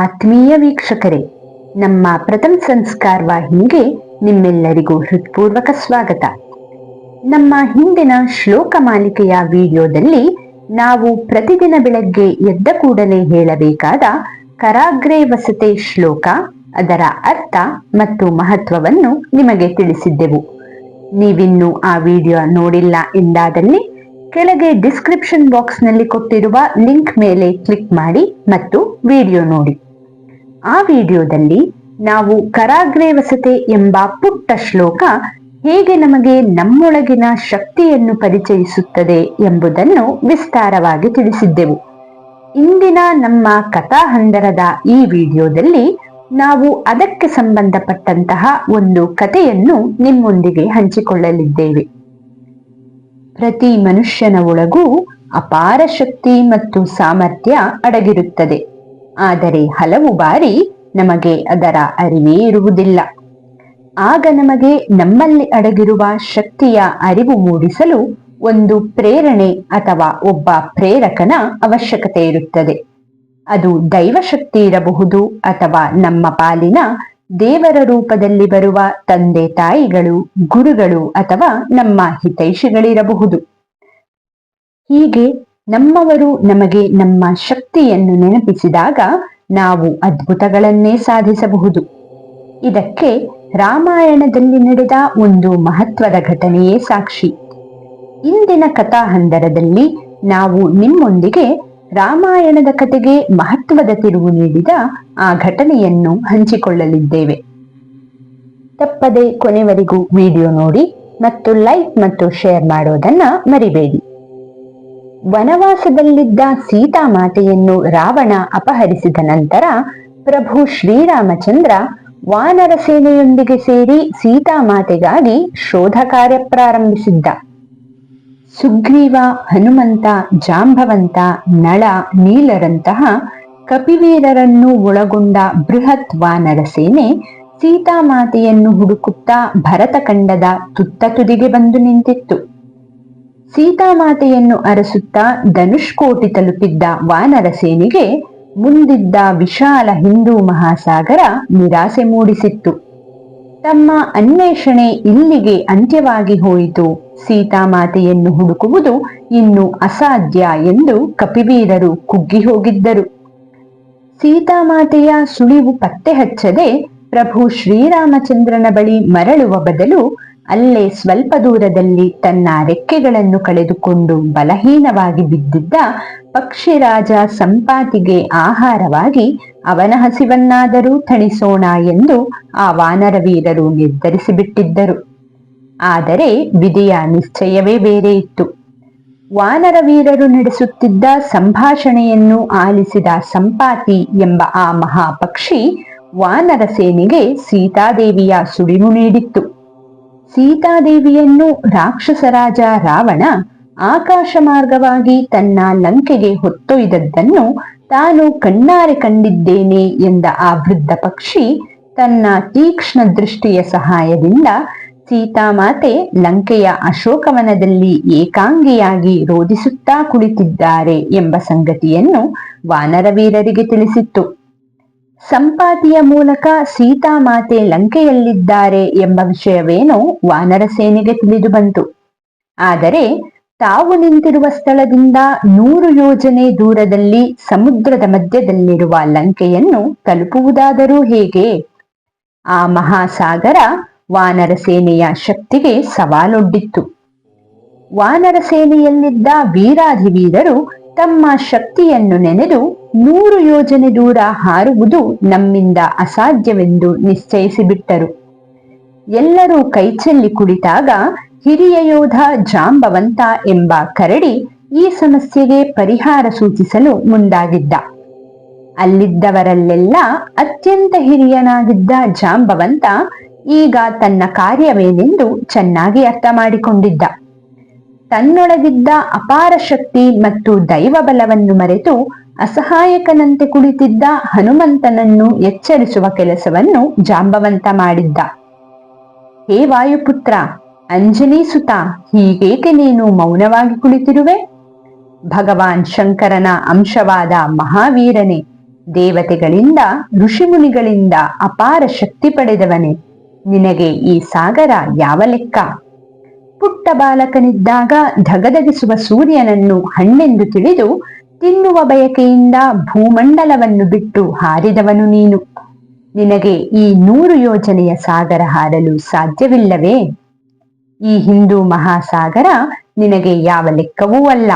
ಆತ್ಮೀಯ ವೀಕ್ಷಕರೇ, ನಮ್ಮ ಪ್ರಥಮ ಸಂಸ್ಕಾರ ವಾಹಿನಿಗೆ ನಿಮ್ಮೆಲ್ಲರಿಗೂ ಹೃತ್ಪೂರ್ವಕ ಸ್ವಾಗತ. ನಮ್ಮ ಹಿಂದಿನ ಶ್ಲೋಕ ಮಾಲಿಕೆಯ ವಿಡಿಯೋದಲ್ಲಿ ನಾವು ಪ್ರತಿದಿನ ಬೆಳಗ್ಗೆ ಎದ್ದ ಕೂಡಲೇ ಹೇಳಬೇಕಾದ ಕರಾಗ್ರೆ ವಸತೆ ಶ್ಲೋಕ, ಅದರ ಅರ್ಥ ಮತ್ತು ಮಹತ್ವವನ್ನು ನಿಮಗೆ ತಿಳಿಸಿದ್ದೆವು. ನೀವಿನ್ನು ಆ ವಿಡಿಯೋ ನೋಡಿಲ್ಲ ಎಂದಾದಲ್ಲಿ ಕೆಳಗೆ ಡಿಸ್ಕ್ರಿಪ್ಷನ್ ಬಾಕ್ಸ್ನಲ್ಲಿ ಕೊಟ್ಟಿರುವ ಲಿಂಕ್ ಮೇಲೆ ಕ್ಲಿಕ್ ಮಾಡಿ ಮತ್ತು ವಿಡಿಯೋ ನೋಡಿ. ಆ ವಿಡಿಯೋದಲ್ಲಿ ನಾವು ಕರಾಗ್ರೆ ವಸತೆ ಎಂಬ ಪುಟ್ಟ ಶ್ಲೋಕ ಹೇಗೆ ನಮಗೆ ನಮ್ಮೊಳಗಿನ ಶಕ್ತಿಯನ್ನು ಪರಿಚಯಿಸುತ್ತದೆ ಎಂಬುದನ್ನು ವಿಸ್ತಾರವಾಗಿ ತಿಳಿಸಿದ್ದೆವು. ಇಂದಿನ ನಮ್ಮ ಕಥಾಹಂದರದ ಈ ವಿಡಿಯೋದಲ್ಲಿ ನಾವು ಅದಕ್ಕೆ ಸಂಬಂಧಪಟ್ಟಂತಹ ಒಂದು ಕಥೆಯನ್ನು ನಿಮ್ಮೊಂದಿಗೆ ಹಂಚಿಕೊಳ್ಳಲಿದ್ದೇವೆ. ಪ್ರತಿ ಮನುಷ್ಯನ ಒಳಗೂ ಅಪಾರ ಶಕ್ತಿ ಮತ್ತು ಸಾಮರ್ಥ್ಯ ಅಡಗಿರುತ್ತದೆ. ಆದರೆ ಹಲವು ಬಾರಿ ನಮಗೆ ಅದರ ಅರಿವೇ ಇರುವುದಿಲ್ಲ. ಆಗ ನಮಗೆ ನಮ್ಮಲ್ಲಿ ಅಡಗಿರುವ ಶಕ್ತಿಯ ಅರಿವು ಮೂಡಿಸಲು ಒಂದು ಪ್ರೇರಣೆ ಅಥವಾ ಒಬ್ಬ ಪ್ರೇರಕನ ಅವಶ್ಯಕತೆ ಇರುತ್ತದೆ. ಅದು ದೈವಶಕ್ತಿ ಇರಬಹುದು ಅಥವಾ ನಮ್ಮ ಪಾಲಿನ ದೇವರ ರೂಪದಲ್ಲಿ ಬರುವ ತಂದೆ ತಾಯಿಗಳು, ಗುರುಗಳು ಅಥವಾ ನಮ್ಮ ಹಿತೈಷಿಗಳಿರಬಹುದು. ಹೀಗೆ ನಮ್ಮವರು ನಮಗೆ ನಮ್ಮ ಶಕ್ತಿಯನ್ನು ನೆನಪಿಸಿದಾಗ ನಾವು ಅದ್ಭುತಗಳನ್ನೇ ಸಾಧಿಸಬಹುದು. ಇದಕ್ಕೆ ರಾಮಾಯಣದಲ್ಲಿ ನಡೆದ ಒಂದು ಮಹತ್ವದ ಘಟನೆಯೇ ಸಾಕ್ಷಿ. ಇಂದಿನ ಕಥಾಹಂದರದಲ್ಲಿ ನಾವು ನಿಮ್ಮೊಂದಿಗೆ ರಾಮಾಯಣದ ಕಥೆಗೆ ಮಹತ್ವದ ತಿರುವು ನೀಡಿದ ಆ ಘಟನೆಯನ್ನು ಹಂಚಿಕೊಳ್ಳಲಿದ್ದೇವೆ. ತಪ್ಪದೆ ಕೊನೆವರೆಗೂ ವಿಡಿಯೋ ನೋಡಿ ಮತ್ತು ಲೈಕ್ ಮತ್ತು ಶೇರ್ ಮಾಡೋದನ್ನ ಮರಿಬೇಡಿ. ವನವಾಸದಲ್ಲಿದ್ದ ಸೀತಾಮಾತೆಯನ್ನು ರಾವಣ ಅಪಹರಿಸಿದ ನಂತರ ಪ್ರಭು ಶ್ರೀರಾಮಚಂದ್ರ ವಾನರ ಸೇನೆಯೊಂದಿಗೆ ಸೇರಿ ಸೀತಾಮಾತೆಗಾಗಿ ಶೋಧ ಕಾರ್ಯ ಪ್ರಾರಂಭಿಸಿದ್ದ. ಸುಗ್ರೀವ, ಹನುಮಂತ, ಜಾಂಬವಂತ, ನಳ, ನೀಲರಂತಹ ಕಪಿವೀರರನ್ನು ಒಳಗೊಂಡ ಬೃಹತ್ ವಾನರ ಸೇನೆ ಸೀತಾಮಾತೆಯನ್ನು ಹುಡುಕುತ್ತಾ ಭರತಖಂಡದ ತುತ್ತ ತುದಿಗೆ ಬಂದು ನಿಂತಿತ್ತು. ಸೀತಾಮಾತೆಯನ್ನು ಅರಸುತ್ತಾ ಧನುಷ್ಕೋಟಿ ತಲುಪಿದ್ದ ವಾನರ ಸೇನೆಗೆ ಮುಂದಿದ್ದ ವಿಶಾಲ ಹಿಂದೂ ಮಹಾಸಾಗರ ನಿರಾಸೆ ಮೂಡಿಸಿತ್ತು. ತಮ್ಮ ಅನ್ವೇಷಣೆ ಇಲ್ಲಿಗೆ ಅಂತ್ಯವಾಗಿ ಹೋಯಿತು, ಸೀತಾಮಾತೆಯನ್ನು ಹುಡುಕುವುದು ಇನ್ನು ಅಸಾಧ್ಯ ಎಂದು ಕಪಿವೀರರು ಕುಗ್ಗಿ ಹೋಗಿದ್ದರು. ಸೀತಾಮಾತೆಯ ಸುಳಿವು ಪತ್ತೆ ಹಚ್ಚದೆ ಪ್ರಭು ಶ್ರೀರಾಮಚಂದ್ರನ ಬಳಿ ಮರಳುವ ಬದಲು ಅಲ್ಲೇ ಸ್ವಲ್ಪ ದೂರದಲ್ಲಿ ತನ್ನ ರೆಕ್ಕೆಗಳನ್ನು ಕಳೆದುಕೊಂಡು ಬಲಹೀನವಾಗಿ ಬಿದ್ದಿದ್ದ ಪಕ್ಷಿರಾಜ ಸಂಪಾತಿಗೆ ಆಹಾರವಾಗಿ ಅವನ ಹಸಿವನ್ನಾದರೂ ತಣಿಸೋಣ ಎಂದು ಆ ವಾನರ ವೀರರು ನಿರ್ಧರಿಸಿಬಿಟ್ಟಿದ್ದರು. ಆದರೆ ವಿಧಿಯ ನಿಶ್ಚಯವೇ ಬೇರೆ ಇತ್ತು. ವಾನರ ವೀರರು ನಡೆಸುತ್ತಿದ್ದ ಸಂಭಾಷಣೆಯನ್ನು ಆಲಿಸಿದ ಸಂಪಾತಿ ಎಂಬ ಆ ಮಹಾಪಕ್ಷಿ ವಾನರ ಸೇನೆಗೆ ಸೀತಾದೇವಿಯ ಸುಳಿವು ನೀಡಿತ್ತು. ಸೀತಾದೇವಿಯನ್ನು ರಾಕ್ಷಸರಾಜ ರಾವಣ ಆಕಾಶ ಮಾರ್ಗವಾಗಿ ತನ್ನ ಲಂಕೆಗೆ ಹೊತ್ತೊಯ್ದದ್ದನ್ನು ತಾನು ಕಣ್ಣಾರೆ ಕಂಡಿದ್ದೇನೆ ಎಂದ ಆ ವೃದ್ಧ ಪಕ್ಷಿ ತನ್ನ ತೀಕ್ಷ್ಣ ದೃಷ್ಟಿಯ ಸಹಾಯದಿಂದ ಸೀತಾಮಾತೆ ಲಂಕೆಯ ಅಶೋಕವನದಲ್ಲಿ ಏಕಾಂಗಿಯಾಗಿ ರೋಧಿಸುತ್ತಾ ಕುಳಿತಿದ್ದಾರೆ ಎಂಬ ಸಂಗತಿಯನ್ನು ವಾನರ ವೀರರಿಗೆ ತಿಳಿಸಿತ್ತು. ಸಂಪಾತಿಯ ಮೂಲಕ ಸೀತಾಮಾತೆ ಲಂಕೆಯಲ್ಲಿದ್ದಾರೆ ಎಂಬ ವಿಷಯವೇನೋ ವಾನರ ಸೇನೆಗೆ ತಿಳಿದು ಬಂತು. ಆದರೆ ತಾವು ನಿಂತಿರುವ ಸ್ಥಳದಿಂದ 100 ಯೋಜನೆ ದೂರದಲ್ಲಿ ಸಮುದ್ರದ ಮಧ್ಯದಲ್ಲಿರುವ ಲಂಕೆಯನ್ನು ತಲುಪುವುದಾದರೂ ಹೇಗೆ? ಆ ಮಹಾಸಾಗರ ವಾನರ ಸೇನೆಯ ಶಕ್ತಿಗೆ ಸವಾಲೊಡ್ಡಿತ್ತು. ವಾನರ ಸೇನೆಯಲ್ಲಿದ್ದ ವೀರಾಧಿವೀರರು ತಮ್ಮ ಶಕ್ತಿಯನ್ನು ನೆನೆದು 100 ಯೋಜನೆ ದೂರ ಹಾರುವುದು ನಮ್ಮಿಂದ ಅಸಾಧ್ಯವೆಂದು ನಿಶ್ಚಯಿಸಿಬಿಟ್ಟರು. ಎಲ್ಲರೂ ಕೈಚೆಲ್ಲಿ ಕುಳಿತಾಗ ಹಿರಿಯ ಯೋಧ ಜಾಂಬವಂತ ಎಂಬ ಕರಡಿ ಈ ಸಮಸ್ಯೆಗೆ ಪರಿಹಾರ ಸೂಚಿಸಲು ಮುಂದಾಗಿದ್ದ. ಅಲ್ಲಿದ್ದವರಲ್ಲೆಲ್ಲ ಅತ್ಯಂತ ಹಿರಿಯನಾಗಿದ್ದ ಜಾಂಬವಂತ ಈಗ ತನ್ನ ಕಾರ್ಯವೇನೆಂದು ಚೆನ್ನಾಗಿ ಅರ್ಥ ಮಾಡಿಕೊಂಡಿದ್ದ. ತನ್ನೊಳಗಿದ್ದ ಅಪಾರ ಶಕ್ತಿ ಮತ್ತು ದೈವ ಬಲವನ್ನು ಮರೆತು ಅಸಹಾಯಕನಂತೆ ಕುಳಿತಿದ್ದ ಹನುಮಂತನನ್ನು ಎಚ್ಚರಿಸುವ ಕೆಲಸವನ್ನು ಜಾಂಬವಂತ ಮಾಡಿದ್ದ. ಹೇ ವಾಯುಪುತ್ರ, ಅಂಜನಿ ಸುತ, ಹೀಗೇಕೆ ನೀನು ಮೌನವಾಗಿ ಕುಳಿತಿರುವೆ? ಭಗವಾನ್ ಶಂಕರನ ಅಂಶವಾದ ಮಹಾವೀರನೇ, ದೇವತೆಗಳಿಂದ ಋಷಿಮುನಿಗಳಿಂದ ಅಪಾರ ಶಕ್ತಿ ಪಡೆದವನೇ, ನಿನಗೆ ಈ ಸಾಗರ ಯಾವ ಲೆಕ್ಕ? ಪುಟ್ಟ ಬಾಲಕನಿದ್ದಾಗ ಧಗಧಗಿಸುವ ಸೂರ್ಯನನ್ನು ಹಣ್ಣೆಂದು ತಿಳಿದು ತಿನ್ನುವ ಬಯಕೆಯಿಂದ ಭೂಮಂಡಲವನ್ನು ಬಿಟ್ಟು ಹಾರಿದವನು ನೀನು. ನಿನಗೆ ಈ 100 ಯೋಜನೆಯ ಸಾಗರ ಹಾರಲು ಸಾಧ್ಯವಿಲ್ಲವೇ? ಈ ಹಿಂದೂ ಮಹಾಸಾಗರ ನಿನಗೆ ಯಾವ ಲೆಕ್ಕವೂ ಅಲ್ಲ.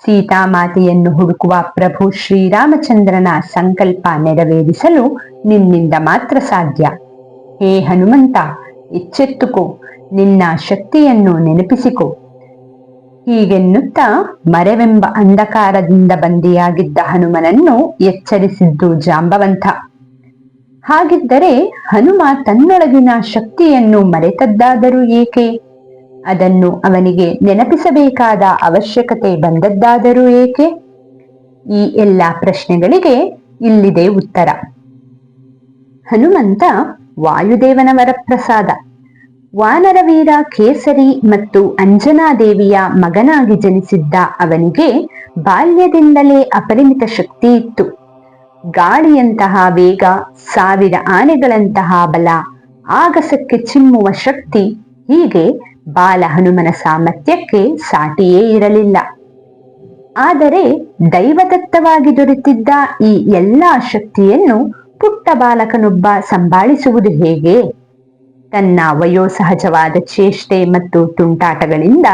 ಸೀತಾಮಾತೆಯನ್ನು ಹುಡುಕುವ ಪ್ರಭು ಶ್ರೀರಾಮಚಂದ್ರನ ಸಂಕಲ್ಪ ನೆರವೇರಿಸಲು ನಿನ್ನಿಂದ ಮಾತ್ರ ಸಾಧ್ಯ. ಹೇ ಹನುಮಂತ, ಎಚ್ಚೆತ್ತುಕೋ, ನಿನ್ನ ಶಕ್ತಿಯನ್ನು ನೆನಪಿಸಿಕೊ. ಹೀಗೆನ್ನುತ್ತಾ ಮರೆವೆಂಬ ಅಂಧಕಾರದಿಂದ ಬಂದಿಯಾಗಿದ್ದ ಹನುಮನನ್ನು ಎಚ್ಚರಿಸಿದ್ದು ಜಾಂಬವಂತ. ಹಾಗಿದ್ದರೆ ಹನುಮ ತನ್ನೊಳಗಿನ ಶಕ್ತಿಯನ್ನು ಮರೆತದ್ದಾದರೂ ಏಕೆ? ಅದನ್ನು ಅವನಿಗೆ ನೆನಪಿಸಬೇಕಾದ ಅವಶ್ಯಕತೆ ಬಂದದ್ದಾದರೂ ಏಕೆ? ಈ ಎಲ್ಲ ಪ್ರಶ್ನೆಗಳಿಗೆ ಇಲ್ಲಿದೆ ಉತ್ತರ. ಹನುಮಂತ ವಾಯುದೇವನ ವರಪ್ರಸಾದ. ವಾನರವೀರ ಕೇಸರಿ ಮತ್ತು ಅಂಜನಾದೇವಿಯ ಮಗನಾಗಿ ಜನಿಸಿದ್ದ ಅವನಿಗೆ ಬಾಲ್ಯದಿಂದಲೇ ಅಪರಿಮಿತ ಶಕ್ತಿ ಇತ್ತು. ಗಾಳಿಯಂತಹ ವೇಗ, 1000 ಆನೆಗಳಂತಹ ಬಲ, ಆಗಸಕ್ಕೆ ಚಿಮ್ಮುವ ಶಕ್ತಿ, ಹೀಗೆ ಬಾಲ ಹನುಮನ ಸಾಮರ್ಥ್ಯಕ್ಕೆ ಸಾಟಿಯೇ ಇರಲಿಲ್ಲ. ಆದರೆ ದೈವದತ್ತವಾಗಿ ದೊರೆತಿದ್ದ ಈ ಎಲ್ಲಾ ಶಕ್ತಿಯನ್ನು ಪುಟ್ಟ ಬಾಲಕನೊಬ್ಬ ಸಂಭಾಳಿಸುವುದು ಹೇಗೆ? ತನ್ನ ವಯೋಸಹಜವಾದ ಚೇಷ್ಟೆ ಮತ್ತು ತುಂಟಾಟಗಳಿಂದ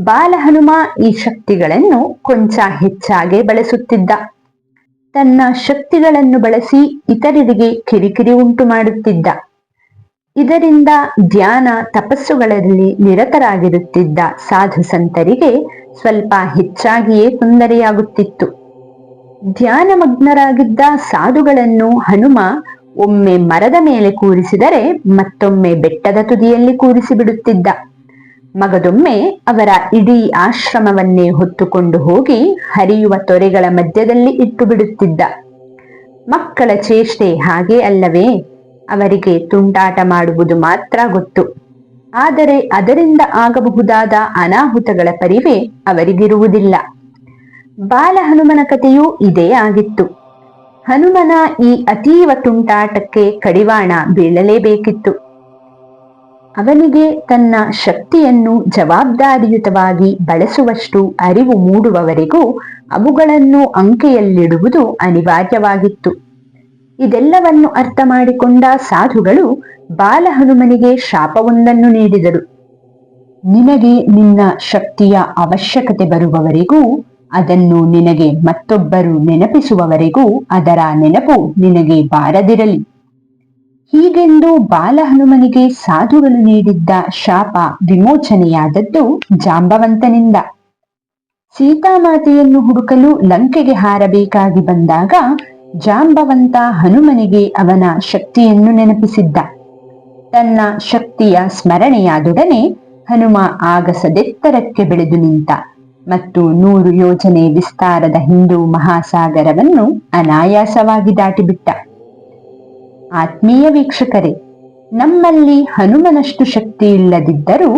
ಬಾಲಹನುಮ ಈ ಶಕ್ತಿಗಳನ್ನು ಕೊಂಚ ಹೆಚ್ಚಾಗೆ ಬಳಸುತ್ತಿದ್ದ. ತನ್ನ ಶಕ್ತಿಗಳನ್ನು ಬಳಸಿ ಇತರರಿಗೆ ಕಿರಿಕಿರಿ ಉಂಟು ಮಾಡುತ್ತಿದ್ದ. ಇದರಿಂದ ಧ್ಯಾನ ತಪಸ್ಸುಗಳಲ್ಲಿ ನಿರತರಾಗಿರುತ್ತಿದ್ದ ಸಾಧು ಸಂತರಿಗೆ ಸ್ವಲ್ಪ ಹೆಚ್ಚಾಗಿಯೇ ತೊಂದರೆಯಾಗುತ್ತಿತ್ತು. ಧ್ಯಾನಮಗ್ನರಾಗಿದ್ದ ಸಾಧುಗಳನ್ನು ಹನುಮ ಒಮ್ಮೆ ಮರದ ಮೇಲೆ ಕೂರಿಸಿದರೆ ಮತ್ತೊಮ್ಮೆ ಬೆಟ್ಟದ ತುದಿಯಲ್ಲಿ ಕೂರಿಸಿ ಬಿಡುತ್ತಿದ್ದ. ಮಗದೊಮ್ಮೆ ಅವರ ಇಡೀ ಆಶ್ರಮವನ್ನೇ ಹೊತ್ತುಕೊಂಡು ಹೋಗಿ ಹರಿಯುವ ತೊರೆಗಳ ಮಧ್ಯದಲ್ಲಿ ಇಟ್ಟು ಬಿಡುತ್ತಿದ್ದ. ಮಕ್ಕಳ ಚೇಷ್ಟೆ ಹಾಗೆ ಅಲ್ಲವೇ? ಅವರಿಗೆ ತುಂಟಾಟ ಮಾಡುವುದು ಮಾತ್ರ ಗೊತ್ತು. ಆದರೆ ಅದರಿಂದ ಆಗಬಹುದಾದ ಅನಾಹುತಗಳ ಪರಿವೇ ಅವರಿಗಿರುವುದಿಲ್ಲ. ಬಾಲ ಹನುಮನ ಕಥೆಯೂ ಇದೇ ಆಗಿತ್ತು. ಹನುಮನ ಈ ಅತೀವ ತುಂಟಾಟಕ್ಕೆ ಕಡಿವಾಣ ಬೀಳಲೇಬೇಕಿತ್ತು. ಅವನಿಗೆ ತನ್ನ ಶಕ್ತಿಯನ್ನು ಜವಾಬ್ದಾರಿಯುತವಾಗಿ ಬಳಸುವಷ್ಟು ಅರಿವು ಮೂಡುವವರೆಗೂ ಅವುಗಳನ್ನು ಅಂಕೆಯಲ್ಲಿಡುವುದು ಅನಿವಾರ್ಯವಾಗಿತ್ತು. ಇದೆಲ್ಲವನ್ನು ಅರ್ಥ ಮಾಡಿಕೊಂಡ ಸಾಧುಗಳು ಬಾಲ ಹನುಮನಿಗೆ ಶಾಪವೊಂದನ್ನು ನೀಡಿದರು. ನಿನಗೆ ನಿನ್ನ ಶಕ್ತಿಯ ಅವಶ್ಯಕತೆ ಬರುವವರೆಗೂ, ಅದನ್ನು ನಿನಗೆ ಮತ್ತೊಬ್ಬರು ನೆನಪಿಸುವವರೆಗೂ ಅದರ ನೆನಪು ನಿನಗೆ ಬಾರದಿರಲಿ. ಹೀಗೆಂದು ಬಾಲ ಹನುಮನಿಗೆ ಸಾಧುಗಳು ನೀಡಿದ್ದ ಶಾಪ ವಿಮೋಚನೆಯಾದದ್ದು ಜಾಂಬವಂತನಿಂದ. ಸೀತಾಮಾತೆಯನ್ನು ಹುಡುಕಲು ಲಂಕೆಗೆ ಹಾರಬೇಕಾಗಿ ಬಂದಾಗ ಜಾಂಬವಂತ ಹನುಮನಿಗೆ ಅವನ ಶಕ್ತಿಯನ್ನು ನೆನಪಿಸಿದ್ದ. ತನ್ನ ಶಕ್ತಿಯ ಸ್ಮರಣೆಯಾದೊಡನೆ ಹನುಮ ಆಗಸದೆತ್ತರಕ್ಕೆ ಬೆಳೆದು ನಿಂತ ಮತ್ತು 100 ಯೋಜನೆ ವಿಸ್ತಾರದ ಹಿಂದೂ ಮಹಾಸಾಗರವನ್ನು ಅನಾಯಾಸವಾಗಿ ದಾಟಿಬಿಟ್ಟ. ಆತ್ಮೀಯ ವೀಕ್ಷಕರೇ, ನಮ್ಮಲ್ಲಿ ಹನುಮನಷ್ಟು ಶಕ್ತಿ ಇಲ್ಲದಿದ್ದರೂ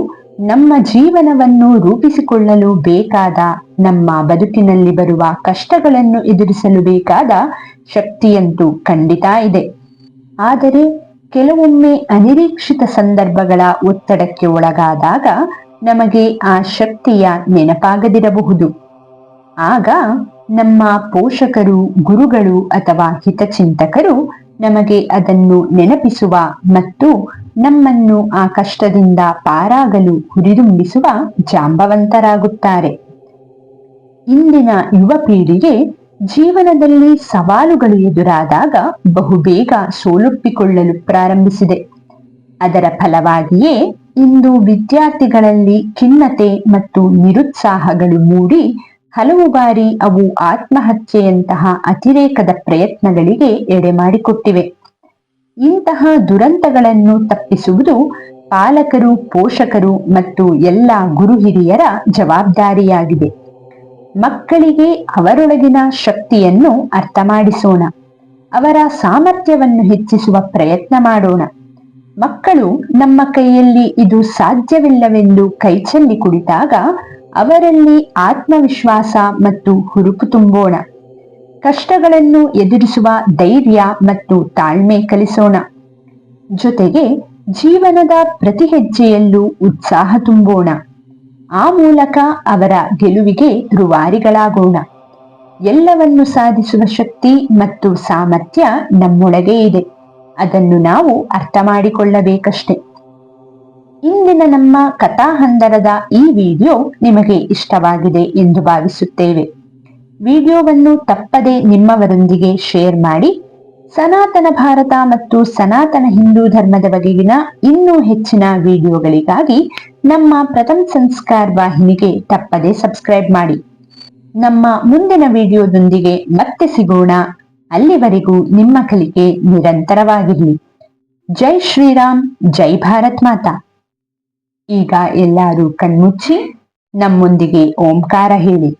ನಮ್ಮ ಜೀವನವನ್ನು ರೂಪಿಸಿಕೊಳ್ಳಲು ಬೇಕಾದ, ನಮ್ಮ ಬದುಕಿನಲ್ಲಿ ಬರುವ ಕಷ್ಟಗಳನ್ನು ಎದುರಿಸಲು ಬೇಕಾದ ಶಕ್ತಿಯಂತೂ ಖಂಡಿತ ಇದೆ. ಆದರೆ ಕೆಲವೊಮ್ಮೆ ಅನಿರೀಕ್ಷಿತ ಸಂದರ್ಭಗಳ ಒತ್ತಡಕ್ಕೆ ಒಳಗಾದಾಗ ನಮಗೆ ಆ ಶಕ್ತಿಯ ನೆನಪಾಗದಿರಬಹುದು. ಆಗ ನಮ್ಮ ಪೋಷಕರು, ಗುರುಗಳು ಅಥವಾ ಹಿತಚಿಂತಕರು ನಮಗೆ ಅದನ್ನು ನೆನಪಿಸುವ ಮತ್ತು ನಮ್ಮನ್ನು ಆ ಕಷ್ಟದಿಂದ ಪಾರಾಗಲು ಹುರಿದುಂಬಿಸುವ ಜಾಂಬವಂತರಾಗುತ್ತಾರೆ. ಇಂದಿನ ಯುವ ಪೀಳಿಗೆ ಜೀವನದಲ್ಲಿ ಸವಾಲುಗಳು ಎದುರಾದಾಗ ಬಹುಬೇಗ ಸೋಲೊಪ್ಪಿಕೊಳ್ಳಲು ಪ್ರಾರಂಭಿಸಿದೆ. ಅದರ ಫಲವಾಗಿಯೇ ಇಂದು ವಿದ್ಯಾರ್ಥಿಗಳಲ್ಲಿ ಖಿನ್ನತೆ ಮತ್ತು ನಿರುತ್ಸಾಹಗಳು ಮೂಡಿ ಹಲವು ಬಾರಿ ಅವು ಆತ್ಮಹತ್ಯೆಯಂತಹ ಅತಿರೇಕದ ಪ್ರಯತ್ನಗಳಿಗೆ ಎಡೆಮಾಡಿಕೊಟ್ಟಿವೆ. ಇಂತಹ ದುರಂತಗಳನ್ನು ತಪ್ಪಿಸುವುದು ಪಾಲಕರು, ಪೋಷಕರು ಮತ್ತು ಎಲ್ಲ ಗುರು ಹಿರಿಯರ ಜವಾಬ್ದಾರಿಯಾಗಿದೆ. ಮಕ್ಕಳಿಗೆ ಅವರೊಳಗಿನ ಶಕ್ತಿಯನ್ನು ಅರ್ಥ ಮಾಡಿಸೋಣ. ಅವರ ಸಾಮರ್ಥ್ಯವನ್ನು ಹೆಚ್ಚಿಸುವ ಪ್ರಯತ್ನ ಮಾಡೋಣ. ಮಕ್ಕಳು ನಮ್ಮ ಕೈಯಲ್ಲಿ ಇದು ಸಾಧ್ಯವಿಲ್ಲವೆಂದು ಕೈಚೆಲ್ಲಿ ಕುಳಿತಾಗ ಅವರಲ್ಲಿ ಆತ್ಮವಿಶ್ವಾಸ ಮತ್ತು ಹುರುಪು ತುಂಬೋಣ. ಕಷ್ಟಗಳನ್ನು ಎದುರಿಸುವ ಧೈರ್ಯ ಮತ್ತು ತಾಳ್ಮೆ ಕಲಿಸೋಣ. ಜೊತೆಗೆ ಜೀವನದ ಪ್ರತಿ ಹೆಜ್ಜೆಯಲ್ಲೂ ಉತ್ಸಾಹ ತುಂಬೋಣ. ಆ ಮೂಲಕ ಅವರ ಗೆಲುವಿಗೆ ರೂವಾರಿಗಳಾಗೋಣ. ಎಲ್ಲವನ್ನು ಸಾಧಿಸುವ ಶಕ್ತಿ ಮತ್ತು ಸಾಮರ್ಥ್ಯ ನಮ್ಮೊಳಗೆ ಇದೆ. ಅದನ್ನು ನಾವು ಅರ್ಥ ಮಾಡಿಕೊಳ್ಳಬೇಕಷ್ಟೆ. ಇಂದಿನ ನಮ್ಮ ಕಥಾಹಂದರದ ಈ ವಿಡಿಯೋ ನಿಮಗೆ ಇಷ್ಟವಾಗಿದೆ ಎಂದು ಭಾವಿಸುತ್ತೇವೆ. ವಿಡಿಯೋವನ್ನು ತಪ್ಪದೆ ನಿಮ್ಮವರೊಂದಿಗೆ ಶೇರ್ ಮಾಡಿ. ಸನಾತನ ಭಾರತ ಮತ್ತು ಸನಾತನ ಹಿಂದೂ ಧರ್ಮದ ಬಗೆಗಿನ ಇನ್ನೂ ಹೆಚ್ಚಿನ ವಿಡಿಯೋಗಳಿಗಾಗಿ ನಮ್ಮ ಪ್ರಥಮ್ ಸಂಸ್ಕಾರ್ ವಾಹಿನಿಗೆ ತಪ್ಪದೆ ಸಬ್ಸ್ಕ್ರೈಬ್ ಮಾಡಿ. ನಮ್ಮ ಮುಂದಿನ ವಿಡಿಯೋದೊಂದಿಗೆ ಮತ್ತೆ ಸಿಗೋಣ. ಅಲ್ಲಿವರೆಗೂ ನಿಮ್ಮ ಕಲಿಕೆ ನಿರಂತರವಾಗಿರಲಿ. ಜೈ ಶ್ರೀರಾಮ್, ಜೈ ಭಾರತ್ ಮಾತಾ. ಈಗ ಎಲ್ಲರೂ ಕಣ್ಮುಚ್ಚಿ ನಮ್ಮೊಂದಿಗೆ ಓಂಕಾರ ಹೇಳಿ.